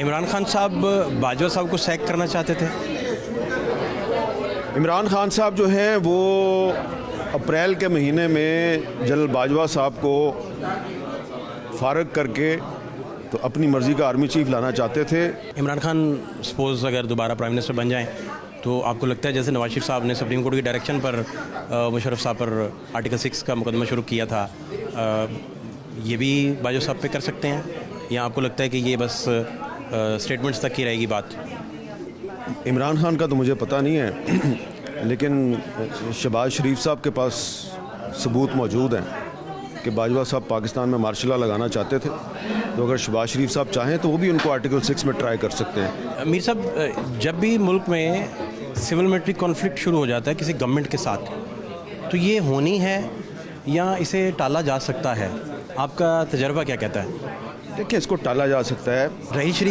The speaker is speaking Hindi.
इमरान खान साहब बाजवा साहब को सैक करना चाहते थे। इमरान खान साहब जो हैं वो अप्रैल के महीने में जनरल बाजवा साहब को फारग करके तो अपनी मर्ज़ी का आर्मी चीफ लाना चाहते थे। इमरान खान सपोज़ अगर दोबारा प्राइम मिनिस्टर बन जाएं तो आपको लगता है जैसे नवाज शरीफ साहब ने सुप्रीम कोर्ट की डायरेक्शन पर मुशर्रफ साहब पर आर्टिकल 6 का मुकदमा शुरू किया था, ये भी बाजवा साहब पे कर सकते हैं, या आपको लगता है कि ये बस स्टेटमेंट्स तक ही रहेगी बात? इमरान खान का तो मुझे पता नहीं है, लेकिन शहबाज शरीफ साहब के पास सबूत मौजूद हैं कि बाजवा साहब पाकिस्तान में मार्शल लॉ लगाना चाहते थे। तो अगर शहबाज शरीफ साहब चाहें तो वो भी उनको आर्टिकल 6 में ट्राई कर सकते हैं। मीर साहब, जब भी मुल्क में सिविल मिलिट्री कॉन्फ्लिक्ट शुरू हो जाता है किसी गवर्नमेंट के साथ, तो ये होनी है या इसे टाला जा सकता है? आपका तजर्बा क्या कहता है? देखिए, इसको टाला जा सकता है। रहीस शरीफ